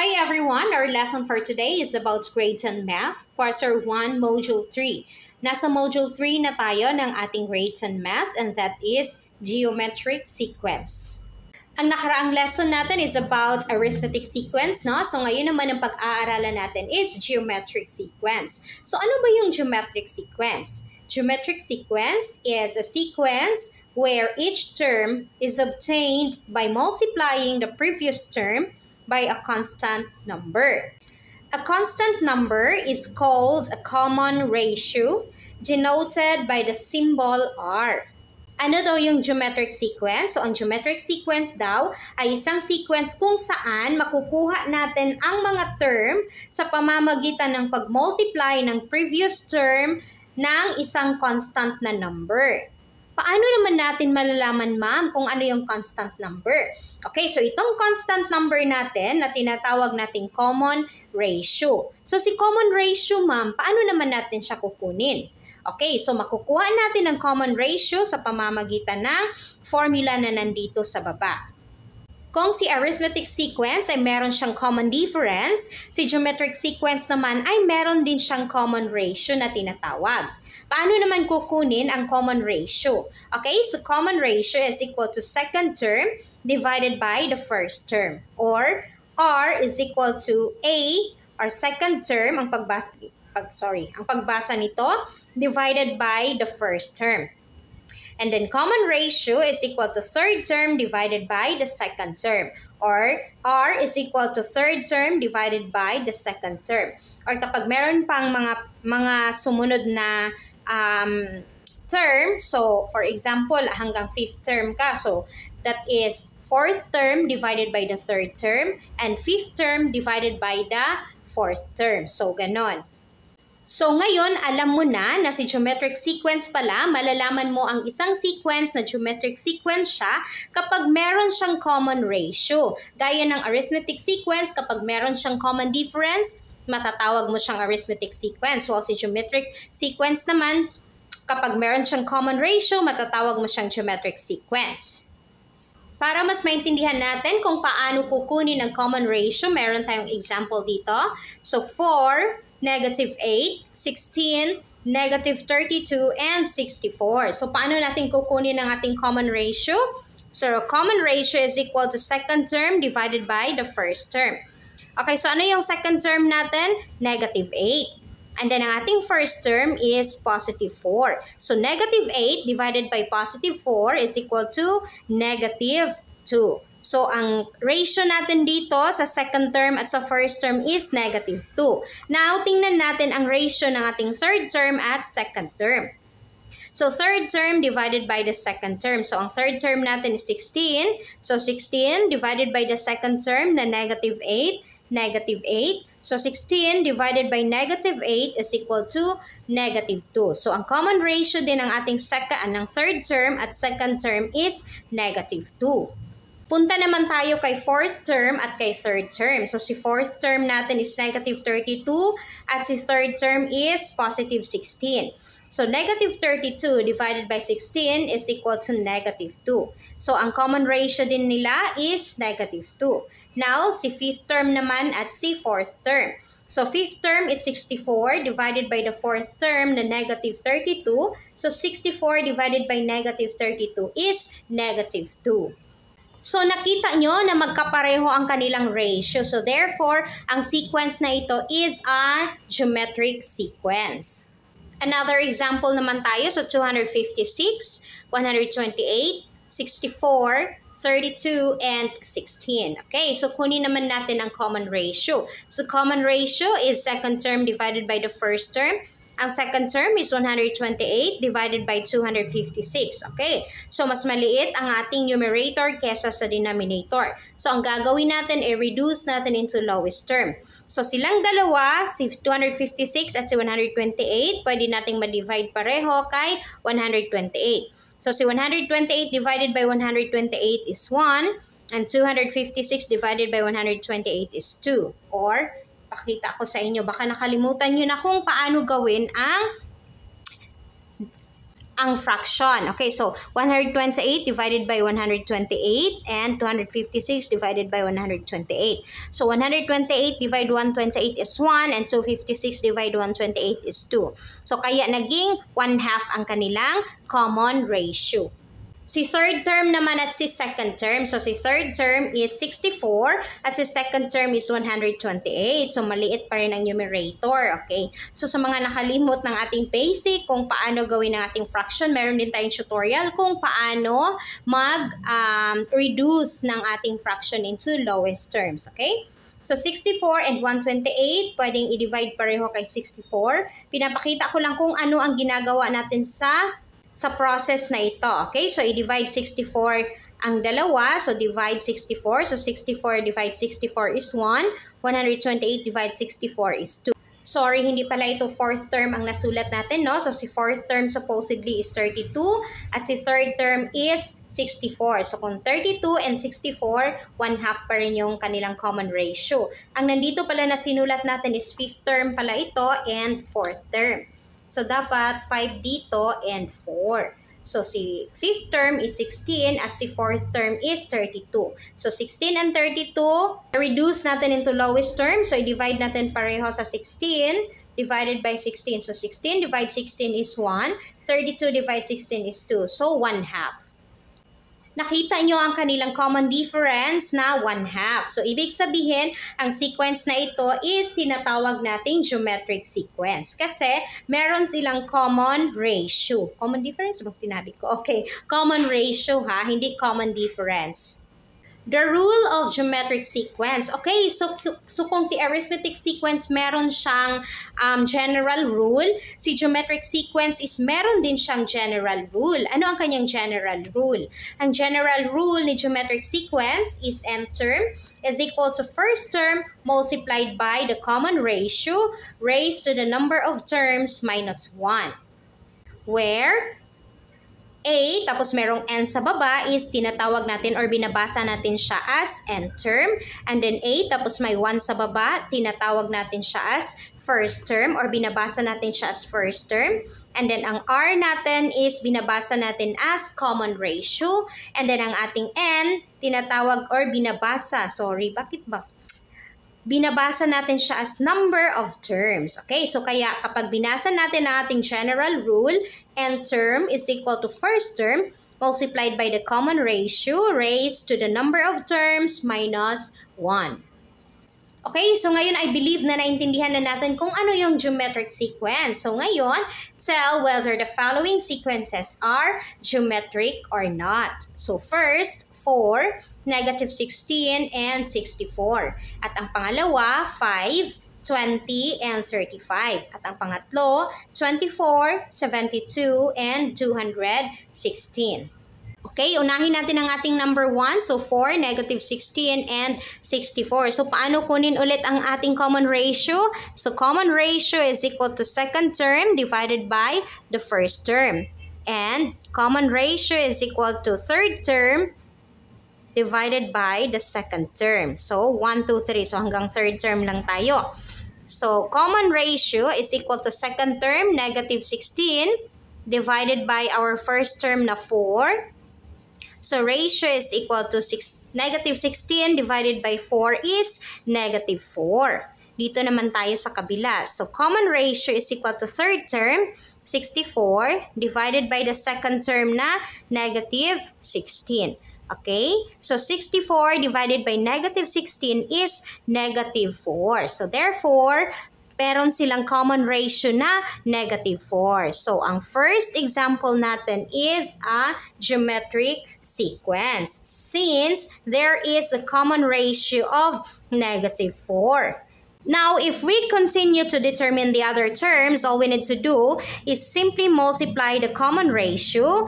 Hi everyone! Our lesson for today is about grade 10 Math, Quarter 1, Module 3. Nasa Module 3 na tayo ng ating grade 10 Math and that is Geometric Sequence. Ang nakaraang lesson natin is about arithmetic sequence, no? So ngayon naman ang pag-aaralan natin is geometric sequence. So ano ba yung geometric sequence? Geometric sequence is a sequence where each term is obtained by multiplying the previous term by a constant number. A constant number is called a common ratio, denoted by the symbol R. Ano daw yung geometric sequence? So, ang geometric sequence daw ay isang sequence kung saan makukuha natin ang mga term sa pamamagitan ng pag-multiply ng previous term ng isang constant na number. Paano naman natin malalaman, ma'am, kung ano yung constant number? Okay, so itong constant number natin na tinatawag nating common ratio. So si common ratio, ma'am, paano naman natin siya kukunin? Okay, so makukuha natin ang common ratio sa pamamagitan ng formula na nandito sa baba. Kung si arithmetic sequence ay meron siyang common difference, si geometric sequence naman ay meron din siyang common ratio na tinatawag. Paano naman kukunin ang common ratio? Okay, so common ratio is equal to second term divided by the first term. Or R is equal to A, or second term, ang pagbasa nito, divided by the first term. And then common ratio is equal to third term divided by the second term. Or R is equal to third term divided by the second term. Or kapag meron pang mga sumunod na term, so for example, hanggang fifth term ka, so that is fourth term divided by the third term and fifth term divided by the fourth term. So, ganon. So, ngayon, alam mo na si geometric sequence pala, malalaman mo ang isang sequence na geometric sequence siya kapag meron siyang common ratio. Gaya ng arithmetic sequence, kapag meron siyang common difference, matatawag mo siyang arithmetic sequence. While si geometric sequence naman, kapag meron siyang common ratio, matatawag mo siyang geometric sequence. Para mas maintindihan natin kung paano kukunin ang common ratio, meron tayong example dito. So, 4, negative 8, 16, negative 32, and 64. So, paano natin kukunin ang ating common ratio? So, common ratio is equal to second term divided by the first term. Okay, so ano yung second term natin? Negative 8. And then, ang ating first term is positive 4. So, negative 8 divided by positive 4 is equal to negative 2. So, ang ratio natin dito sa second term at sa first term is negative 2. Now, tingnan natin ang ratio ng ating third term at second term. So, third term divided by the second term. So, ang third term natin is 16. So, 16 divided by the second term na negative 8, negative 8. So, 16 divided by negative 8 is equal to negative 2. So, ang common ratio din ng ating third term at second term is negative 2. Punta naman tayo kay fourth term at kay third term. So, si fourth term natin is negative 32 at si third term is positive 16. So, negative 32 divided by 16 is equal to negative 2. So, ang common ratio din nila is negative 2. Now, si fifth term naman at si fourth term. So, fifth term is 64 divided by the fourth term na negative 32. So, 64 divided by negative 32 is negative 2. So, nakita nyo na magkapareho ang kanilang ratio. So, therefore, ang sequence na ito is a geometric sequence. Another example naman tayo. So, 256, 128, 64, 32, and 16. Okay, so kunin naman natin ang common ratio. So, common ratio is second term divided by the first term. Ang second term is 128 divided by 256. Okay, so mas maliit ang ating numerator kesa sa denominator. So, ang gagawin natin ay reduce natin into lowest term. So, silang dalawa, si 256 at si 128, pwede nating ma-divide pareho kay 128. So, si 128 divided by 128 is 1, and 256 divided by 128 is 2. Or, pakita ko sa inyo, baka nakalimutan nyo na kung paano gawin ang ang fraction. Okay, so 128 divided by 128 and 256 divided by 128. So 128 divide 128 is 1 and 256 divide 128 is 2. So kaya naging 1/2 ang kanilang common ratio. Si third term naman at si second term. So si third term is 64 at si second term is 128. So maliit pa rin ang numerator. Okay. So sa mga nakalimot ng ating basic kung paano gawin ang ating fraction, meron din tayong tutorial kung paano mag-reduce ng ating fraction into lowest terms. Okay. So 64 and 128, pwedeng i-divide pareho kay 64. Pinapakita ko lang kung ano ang ginagawa natin sa process na ito. Okay? So, i-divide 64 ang dalawa. So, divide 64. So, 64 divide 64 is 1. 128 divide 64 is 2. Sorry, hindi pala ito fourth term ang nasulat natin, no? So, si fourth term supposedly is 32 at si third term is 64. So, kung 32 and 64, 1/2 pa rin yung kanilang common ratio. Ang nandito pala na sinulat natin is fifth term pala ito and fourth term. So, dapat 5 dito and 4. So, si fifth term is 16 at si fourth term is 32. So, 16 and 32, reduce natin into lowest term. So, i-divide natin pareho sa 16 divided by 16. So, 16 divide 16 is 1. 32 divide 16 is 2. So, 1/2. Nakita nyo ang kanilang common difference na 1/2. So, ibig sabihin, ang sequence na ito is tinatawag nating geometric sequence. Kasi, meron silang common ratio. Common difference bang sinabi ko? Okay, common ratio ha, hindi common difference. The rule of geometric sequence. Okay, so kung si arithmetic sequence meron siyang general rule, si geometric sequence is meron din siyang general rule. Ano ang kanyang general rule? Ang general rule ni geometric sequence is nth term is equal to first term multiplied by the common ratio raised to the number of terms minus 1. Where A, tapos merong n sa baba is tinatawag natin or binabasa natin siya as nth term. And then A, tapos may 1 sa baba, tinatawag natin siya as first term or binabasa natin siya as first term. And then ang R natin is binabasa natin as common ratio. And then ang ating n, tinatawag or binabasa, binabasa natin siya as number of terms. Okay, so kaya kapag binasa natin ang ating general rule, nth term is equal to first term multiplied by the common ratio raised to the number of terms minus 1. Okay, so ngayon I believe na naintindihan na natin kung ano yung geometric sequence. So ngayon, tell whether the following sequences are geometric or not. So first, 4, negative 16, and 64. At ang pangalawa, 5, 20, and 35. At ang pangatlo, 24, 72, and 216. Okay, unahin natin ang ating number 1. So, 4, negative 16, and 64. So, paano kunin ulit ang ating common ratio? So, common ratio is equal to second term divided by the first term. And common ratio is equal to third term divided by the second term. So, 1, 2, 3. So, hanggang third term lang tayo. So, common ratio is equal to second term, negative 16, divided by our first term na 4. So, ratio is equal to negative 16 divided by 4 is negative 4. Dito naman tayo sa kabila. So, common ratio is equal to third term, 64, divided by the second term na negative 16. Okay? So, 64 divided by negative 16 is negative 4. So, therefore, meron silang common ratio na negative 4. So, ang first example natin is a geometric sequence since there is a common ratio of negative 4. Now, if we continue to determine the other terms, all we need to do is simply multiply the common ratio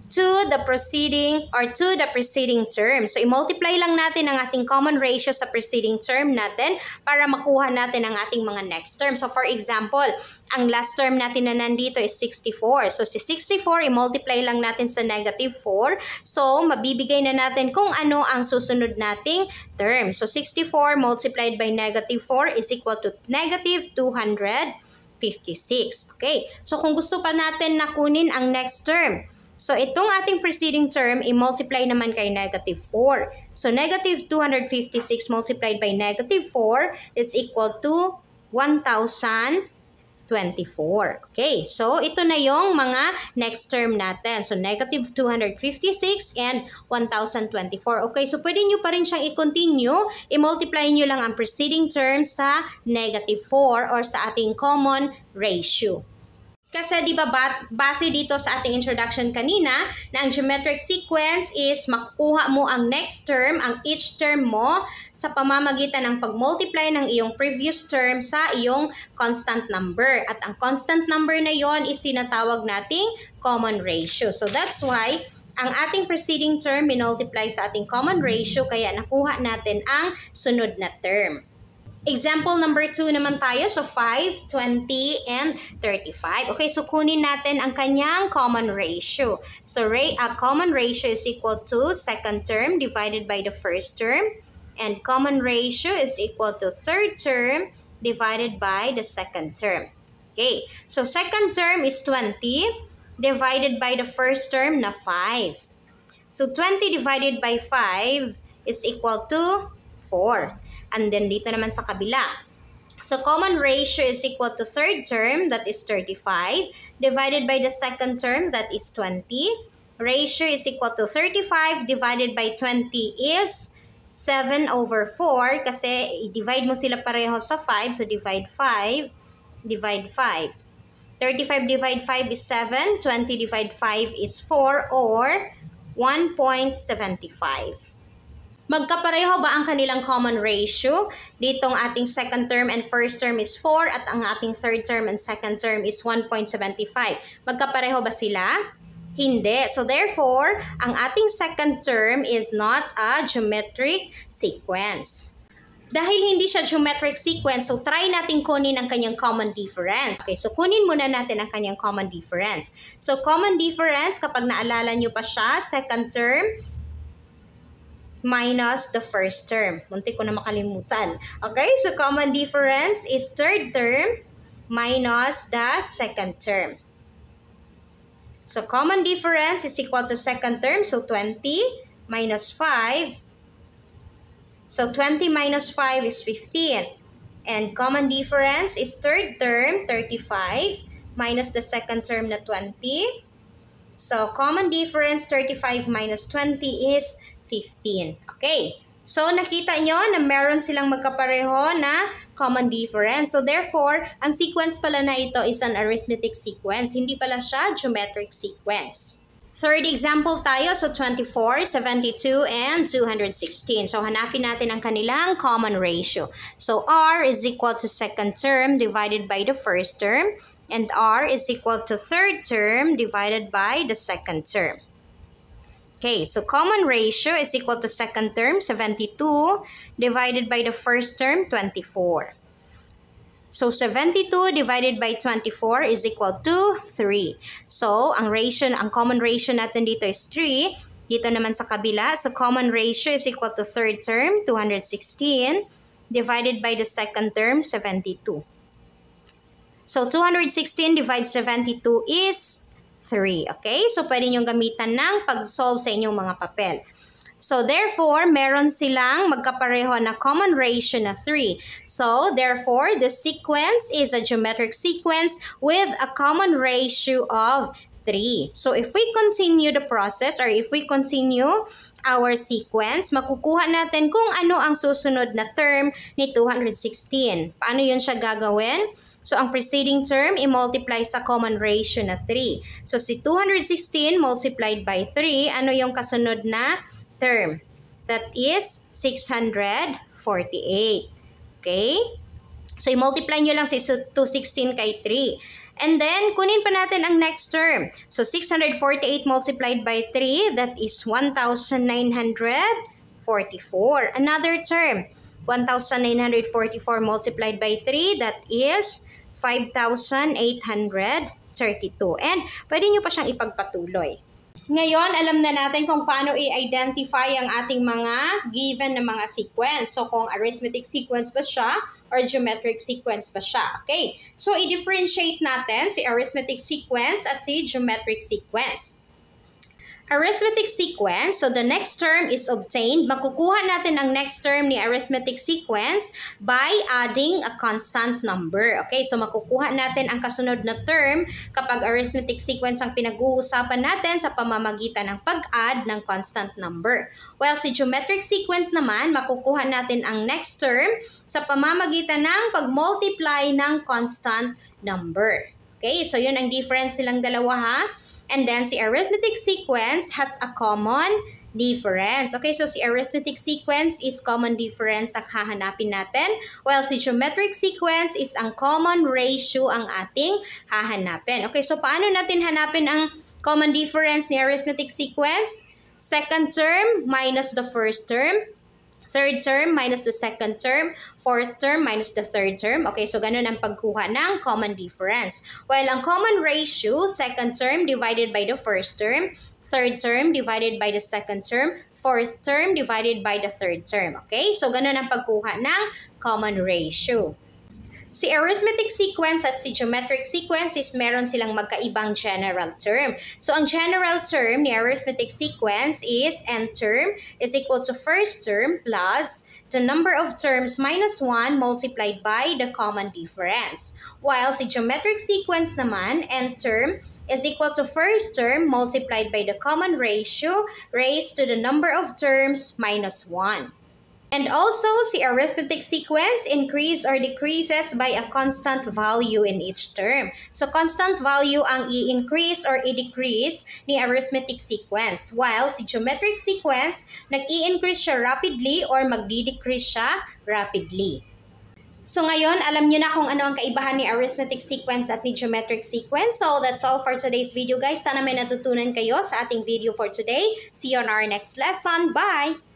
to the preceding term. So, i-multiply lang natin ang ating common ratio sa preceding term natin para makuha natin ang ating mga next term. So, for example, ang last term natin na nandito is 64. So, si 64, i-multiply lang natin sa negative 4. So, mabibigay na natin kung ano ang susunod nating term. So, 64 multiplied by negative 4 is equal to negative 200. Okay, so kung gusto pa natin na kunin ang next term, so itong ating preceding term, i-multiply naman kay negative 4. So negative 256 multiplied by negative 4 is equal to 1,024. Okay, so ito na yung mga next term natin. So negative 256 and 1,024. Okay, so pwede nyo pa rin siyang i-continue. I-multiply nyo lang ang preceding term sa negative 4 or sa ating common ratio. Kasi di ba base dito sa ating introduction kanina na ang geometric sequence is makukuha mo ang next term, ang each term mo sa pamamagitan ng pag-multiply ng iyong previous term sa iyong constant number. At ang constant number na yon is tinatawag nating common ratio. So that's why ang ating preceding term minultiply sa ating common ratio kaya nakuha natin ang sunod na term. Example number 2 naman tayo. So 5, 20, and 35. Okay, so kunin natin ang kanyang common ratio. So common ratio is equal to second term divided by the first term. And common ratio is equal to third term divided by the second term. Okay, so second term is 20 divided by the first term na 5. So 20 divided by 5 is equal to 4. And then dito naman sa kabila. So common ratio is equal to third term, that is 35, divided by the second term, that is 20. Ratio is equal to 35 divided by 20 is 7/4 kasi i-divide mo sila pareho sa 5. So divide 5, divide 5. 35 divide 5 is 7, 20 divide 5 is 4 or 1.75. Magkapareho ba ang kanilang common ratio? Ditong ating second term and first term is 4 at ang ating third term and second term is 1.75. Magkapareho ba sila? Hindi. So therefore, ang ating second term is not a geometric sequence. Dahil hindi siya geometric sequence, so try natin kunin ang kanyang common difference. Okay, so kunin muna natin ang kanyang common difference. So common difference, kapag naalala nyo pa siya, second term minus the first term. Muntik ko na makalimutan. Okay, so common difference is third term minus the second term. So common difference is equal to second term, so 20 minus 5. So 20 minus 5 is 15. And common difference is third term, 35, minus the second term na 20. So common difference, 35 minus 20 is 15. Okay. So, nakita nyo na meron silang magkapareho na common difference. So, therefore, ang sequence pala na ito is an arithmetic sequence. Hindi pala siya geometric sequence. Third example tayo. So, 24, 72, and 216. So, hanapin natin ang kanilang common ratio. So, R is equal to second term divided by the first term. And R is equal to third term divided by the second term. Okay, so common ratio is equal to second term, 72, divided by the first term, 24. So, 72 divided by 24 is equal to 3. So, ang common ratio natin dito is 3. Dito naman sa kabila, so common ratio is equal to third term, 216, divided by the second term, 72. So, 216 divided 72 is 3. Okay? So, pwede nyo gamitan ng pag-solve sa inyong mga papel. So, therefore, meron silang magkapareho na common ratio na 3. So, therefore, the sequence is a geometric sequence with a common ratio of 3. So, if we continue the process or if we continue our sequence, makukuha natin kung ano ang susunod na term ni 216. Paano yun siya gagawin? So, ang preceding term, i-multiply sa common ratio na 3. So, si 216 multiplied by 3, ano yung kasunod na term? That is 648. Okay? So, i-multiply nyo lang si 216 kay 3. And then, kunin pa natin ang next term. So, 648 multiplied by 3, that is 1,944. Another term, 1,944 multiplied by 3, that is 5,832. And pwede nyo pa siyang ipagpatuloy. Ngayon, alam na natin kung paano i-identify ang ating mga given na mga sequence. So, kung arithmetic sequence ba siya or geometric sequence ba siya. Okay? So, i-differentiate natin si arithmetic sequence at si geometric sequence. Arithmetic sequence, so the next term is obtained. Makukuha natin ang next term ni arithmetic sequence by adding a constant number. Okay, so makukuha natin ang kasunod na term kapag arithmetic sequence ang pinag-uusapan natin sa pamamagitan ng pag-add ng constant number. While si geometric sequence naman, makukuha natin ang next term sa pamamagitan ng pag-multiply ng constant number. Okay, so yun ang difference nilang dalawa ha. And then, si arithmetic sequence has a common difference. Okay, so si arithmetic sequence is common difference ang hahanapin natin, while si geometric sequence is ang common ratio ang ating hahanapin. Okay, so paano natin hanapin ang common difference ni arithmetic sequence? Second term minus the first term. Third term minus the second term, fourth term minus the third term. Okay, so ganun ang pagkuha ng common difference. While ang common ratio, second term divided by the first term, third term divided by the second term, fourth term divided by the third term. Okay, so ganun ang pagkuha ng common ratio. Si arithmetic sequence at si geometric sequence is meron silang magkaibang general term. So, ang general term ni arithmetic sequence is nth term is equal to first term plus the number of terms minus 1 multiplied by the common difference. While si geometric sequence naman, nth term is equal to first term multiplied by the common ratio raised to the number of terms minus 1. And also, si arithmetic sequence increase or decreases by a constant value in each term. So, constant value ang i-increase or i-decrease ni arithmetic sequence. While si geometric sequence, nag-i-increase siya rapidly or magdi-decrease siya rapidly. So, ngayon, alam niyo na kung ano ang kaibahan ni arithmetic sequence at ni geometric sequence. So, that's all for today's video, guys. Sana may natutunan kayo sa ating video for today. See you on our next lesson. Bye!